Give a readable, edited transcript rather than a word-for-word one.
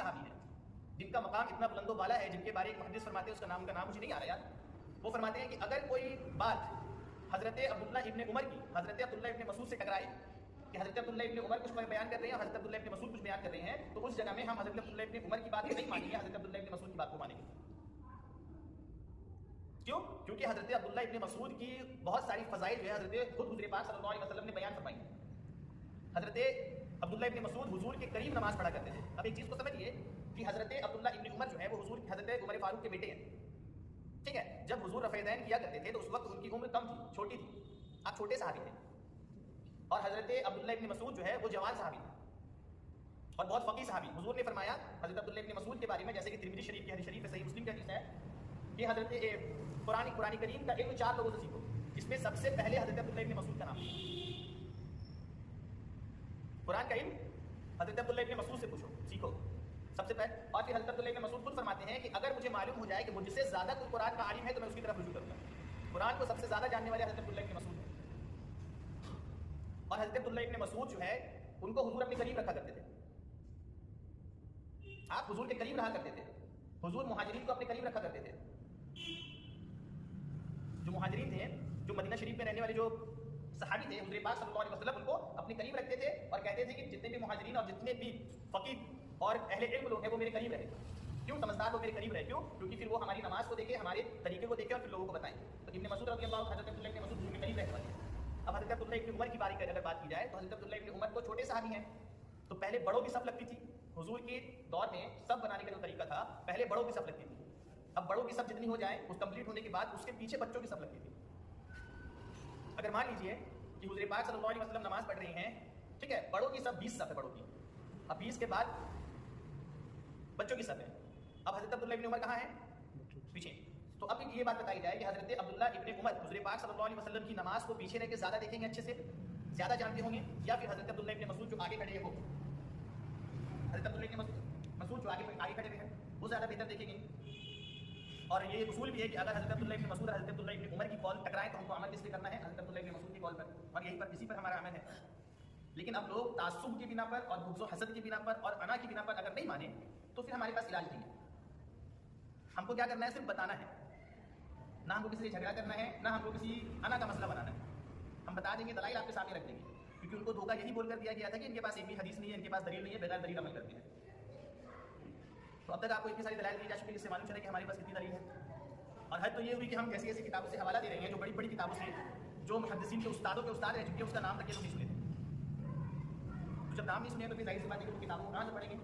صحابی ہیں جن کا مقام اتنا بلند و بالا ہے، جن کے بارے ایک محدث فرماتے ہیں، اس کا نام مجھے نہیں آ رہا یار، وہ فرماتے ہیں کہ اگر کوئی بات حضرت عبداللہ ابن عمر کی حضرت عبداللہ ابن مسعود سے ٹکرائے کہ حضرت عبداللہ ابن عمر کچھ بیان کر رہے ہیں اور حضرت عبداللہ ابن مسعود کچھ بیان کر رہے ہیں، تو اس جگہ میں ہم حضرت عبداللہ ابن عمر کی بات نہیں مانیں گے، حضرت عبداللہ ابن مسعود کی بات کو مانیں گے۔ کیوں؟ کیونکہ حضرت عبداللہ ابن مسعود کی بہت ساری فضائل جو ہے حضرت خود حضور پاک صلی اللہ علیہ وسلم نے بیان فرمائی ہیں۔ حضرت عبداللہ ابن مسعود حضور کے قریب نماز پڑھا کرتے تھے۔ اب ایک چیز کو سمجھیے کہ حضرت عبداللہ ابن عمر جو ہے وہ حضور حضرت عمر فاروق کے بیٹے ہیں، ٹھیک ہے؟ جب حضور رفع دین کیا کرتے تھے تو اس وقت ان کی عمر کم تھی، چھوٹی تھی، آپ چھوٹے صحابی تھے، اور حضرت عبداللہ ابن مسعود جو ہے وہ جوان صحابی تھے اور بہت فقیہ صحابی۔ حضور نے فرمایا حضرت عبداللہ ابن مسعود کے بارے میں، جیسے کہ ترمذی شریف کی حدیث شریف ہے، صحیح مسلم کی حدیث ہے کہ حضرت قرآن کریم کا علم 4 لوگوں سے سیکھو، جس میں سب سے پہلے حضرت عبداللہ ابن مسعود کا نام ہے۔ قرآن کا علم حضرت عبداللہ ابن مسعود سے پوچھو، سیکھو سب سے پہلے۔ اور پھر حضرت عبداللہ ابن مسعود خود فرماتے ہیں کہ اگر مجھے معلوم ہو جائے کہ مجھ سے زیادہ کوئی قرآن کا عالم ہے تو میں اس کی طرف رجوع کروں گا۔ قرآن کو سب سے زیادہ جاننے والے حضرت عبداللہ ابن مسعود ہیں، اور حضرت عبداللہ ابن مسعود جو ہے ان کو حضور اپنے قریب رکھا کرتے تھے۔ آپ حضور کے قریب رہا کرتے تھے، حضور مہاجرین کو اپنے قریب رکھا کرتے تھے۔ جو مہاجرین تھے، جو مدینہ شریف میں رہنے والے جو صحابی تھے، حضور پاک صلی اللہ علیہ وسلم ان کو اپنے قریب رکھتے تھے اور کہتے تھے کہ جتنے بھی مہاجرین اور جتنے بھی فقیہ اور اہل علم لوگ ہیں وہ میرے قریب رہے۔ کیوں؟ سمجھدار لوگ میرے قریب رہے، کیوں؟ کیونکہ پھر وہ ہماری نماز کو دیکھے، ہمارے طریقے کو دیکھے اور پھر لوگوں کو بتائیں۔ تو ابن مسعود رضی اللہ عنہ، حضرت عبداللہ ابن مسعود کے قریب رہنے والے ہیں۔ اب حضرت عبداللہ ابن عمر کی باری کی اگر بات کی جائے تو حضرت عبداللہ ابن عمر کو چھوٹے صحابی ہیں، تو پہلے بڑوں کی صف لگتی تھی۔ حضور کے دور میں صف بنانے کا جو طریقہ تھا، پہلے بڑوں کی صف لگتی تھی، اب بڑوں کی صف جتنی ہو جائے اس کمپلیٹ ہونے کے بعد اس کے پیچھے بچوں کی صف لگتی تھی۔ اگر مان لیجئے کہ حضور پاک صلی اللہ علیہ وسلم نماز پڑھ رہے ہیں، ٹھیک ہے، بڑوں کی صف 20 صف ہے بڑوں کی، اب 20 کے بعد بچوں کی صف ہے، اب حضرت عبداللہ ابن عمر کہاں ہیں؟ پیچھے۔ تو اب یہ بات بتائی جائے کہ حضرت عبداللہ ابن عمر حضور پاک صلی اللہ علیہ وسلم کی نماز کو پیچھے رہ کے زیادہ دیکھیں گے، اچھے سے زیادہ جانتے ہوں گے، یا پھر حضرت عبداللہ ابن مسعود جو آگے کھڑے ہیں وہ، حضرت عبداللہ ابن مسعود جو آگے کھڑے ہوئے ہیں وہ زیادہ بہتر دیکھیں گے۔ اور یہ اصول بھی ہے کہ اگر حضرت عبداللہ ابن مسعود اور حضرت عبداللہ ابن عمر کی قول ٹکرائیں تو ہم کو عمل کس پہ کرنا ہے؟ حضرت عبداللہ ابن مسعود کی قول پر، اور یہی پر اسی پر ہمارا عمل ہے۔ لیکن اب لوگ تعصب کی بنا پر اور بغض و حسد کی بنا پر اور انا کی بنا پر اگر نہیں مانے تو پھر ہمارے پاس علاج نہیں ہے۔ ہم کو کیا کرنا ہے؟ صرف بتانا ہے، نہ ہم کو کسی سے جھگڑا کرنا ہے، نہ ہم کو کسی انا کا مسئلہ بنانا ہے۔ ہم بتا دیں گے، دلائل آپ کے سامنے رکھ دیں گے، کیونکہ ان کو دھوکہ یہی بول کر دیا گیا تھا کہ ان کے پاس ایک بھی حدیث نہیں ہے، ان کے پاس دلیل نہیں ہے، بغیر دلیل عمل کرتے ہیں۔ تو اب تک آپ کو اتنی ساری دلائل دی جا چکی ہے، اس سے معلوم چلے کہ ہمارے پاس کتنی دلیل ہے۔ اور حد تو یہ ہوئی کہ ہم ایسی ایسی کتابوں سے حوالہ دے رہے ہیں جو بڑی بڑی کتابوں سے، جو محدثین کے استادوں کے استاد رہ چکے ہیں، اس کا نام تک یہ لوگ نہیں سنے تھے۔ تو جب نام نہیں سنے تو پھر ظاہر سی بات ہے کہ وہ کتابوں کو کہاں سے پڑھیں گے؟